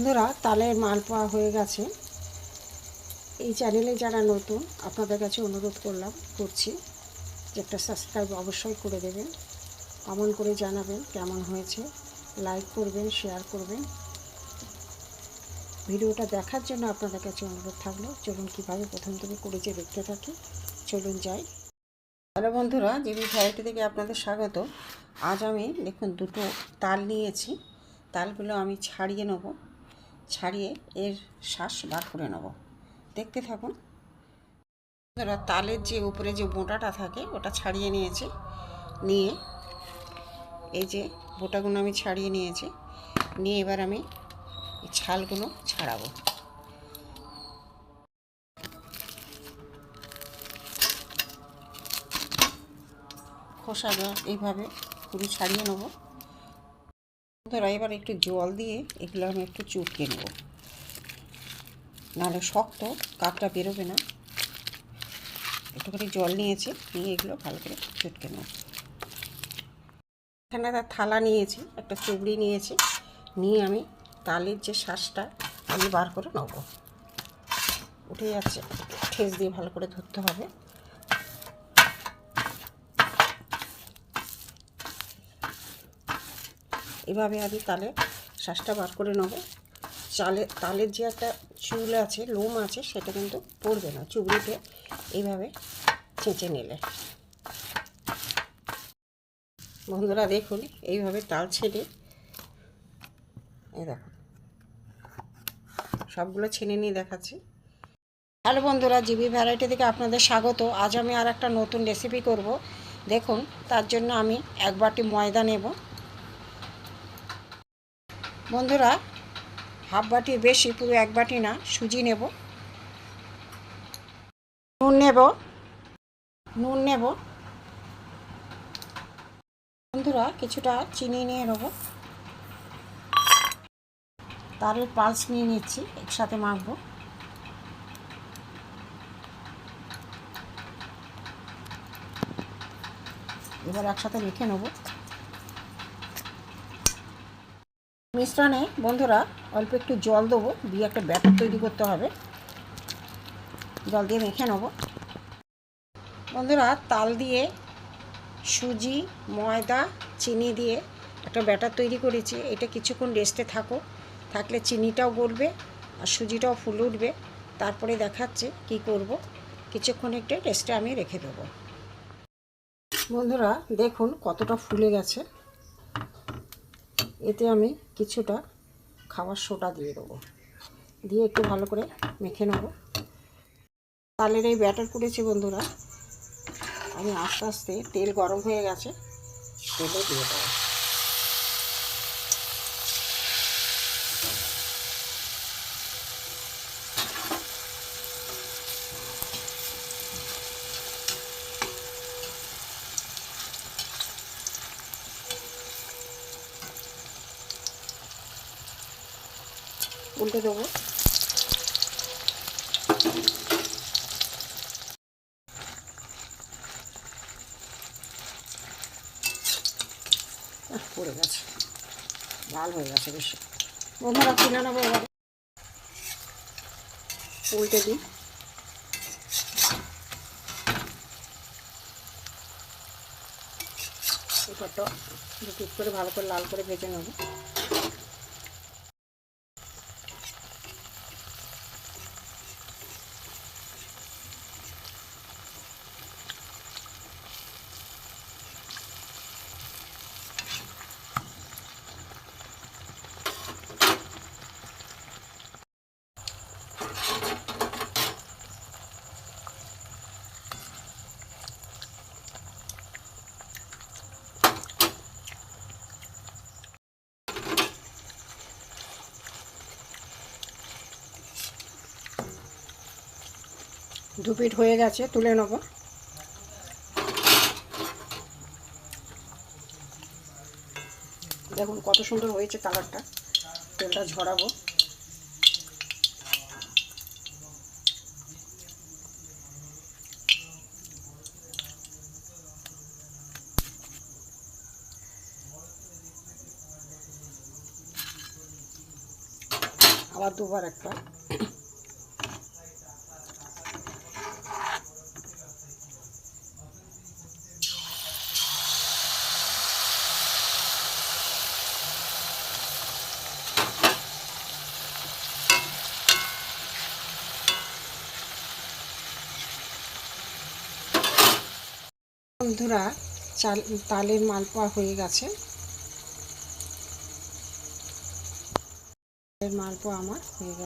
বন্ধুরা, তালের মালপোয়া হয়ে গেছে। এই চ্যানেলে যারা নতুন, আপনাদের কাছে অনুরোধ করছি যে একটা সাবস্ক্রাইব অবশ্যই করে দেবেন, কমেন্ট করে জানাবেন কেমন হয়েছে, লাইক করবেন, শেয়ার করবেন। ভিডিওটা দেখার জন্য আপনাদের কাছে অনুরোধ থাকলো। চলুন কীভাবে প্রথম থেকে করেছে দেখতে থাকি। চলুন যাই। হ্যালো বন্ধুরা, জিবি ভ্যারাইটি থেকে আপনাদের স্বাগত। আজ আমি দেখুন দুটো তাল নিয়েছি। তালগুলো আমি ছাড়িয়ে নেব, ছাড়িয়ে এর শ্বাস বার করে নেব। দেখতে থাকুন। বন্ধুরা, তালের যে উপরে যে বোঁটাটা থাকে ওটা ছাড়িয়ে নিয়েছি। নিয়ে এই যে বোঁটাগুলো আমি ছাড়িয়ে নিয়েছি, নিয়ে এবার আমি এই ছালগুলো ছাড়াবো। খোসাটা এইভাবে পুরো ছাড়িয়ে নেব। বন্ধুরা, এবার একটু জল দিয়ে এগুলো আমি একটু চটকে নেব, নাহলে শক্ত কাপটা বেরোবে না। একটুখানি জল নিয়েছি, নিয়ে এগুলো ভালো করে চটকে নেব। এখানে একটা থালা নিয়েছি, একটা চুবড়ি নিয়েছি, নিয়ে আমি তালের যে শ্বাসটা আমি বার করে নেব। উঠে যাচ্ছে, ঠেস দিয়ে ভালো করে ধরতে হবে। এভাবে আমি তালের শ্বাসটা বার করে নেব। তালের যে একটা চুল আছে, লোম আছে, সেটা কিন্তু পড়বে না চুবড়িতে এইভাবে ছেঁচে নিলে। বন্ধুরা দেখুন, এইভাবে তাল ছেড়ে এই দেখুন সবগুলো ছেনে নিয়ে দেখাচ্ছি। হ্যালো বন্ধুরা, জিবি ভ্যারাইটি থেকে আপনাদের স্বাগত। আজ আমি আর একটা নতুন রেসিপি করব। দেখুন, তার জন্য আমি 1 বাটি ময়দা নেব। বন্ধুরা, হাফ বাটির বেশি, পুরো 1 বাটি না, সুজি নেব। নুন নেব। বন্ধুরা, কিছুটা চিনি নিয়ে নেব। তালের পালস নিয়ে নিচ্ছি, একসাথে মাখবো। এবার একসাথে মেখে নেব। মিশ্রণে বন্ধুরা অল্প একটু জল দেবো, দিয়ে একটা ব্যাটার তৈরি করতে হবে। জল দিয়ে মেখে নেব। বন্ধুরা, তাল দিয়ে সুজি, ময়দা, চিনি দিয়ে একটা ব্যাটার তৈরি করেছি। এটা কিছুক্ষণ রেস্টে থাকলে চিনিটাও গলবে আর সুজিটাও ফুলে উঠবে। তারপরে দেখাচ্ছে কি করব। কিছুক্ষণ একটু রেস্টে আমি রেখে দেবো। বন্ধুরা দেখুন কতটা ফুলে গেছে। এতে আমি কিছুটা খাবার সোডা দিয়ে দেবো, দিয়ে একটু ভালো করে মেখে নেব। তালের এই ব্যাটার করেছি বন্ধুরা, আমি আস্তে আস্তে, তেল গরম হয়ে গেছে, তেলে দিয়ে দেবো। উল্টে দেবো। পড়ে গেছে, লাল হয়ে গেছে বেশি। বন্ধুরা, তুলে নেবো। এবারে উল্টে দিই। এটাতো টুক করে ভালো করে লাল করে ভেজে নেব। দু পিঠ হয়ে গেছে, তুলে নেব। দেখুন কত সুন্দর হয়েছে কালারটা। তেলটা ঝরাবো। আবার দুবার একবার। বন্ধুরা তালের মালপোয়া হয়ে গেছে। মালপোয়া আমার হয়ে গেছে।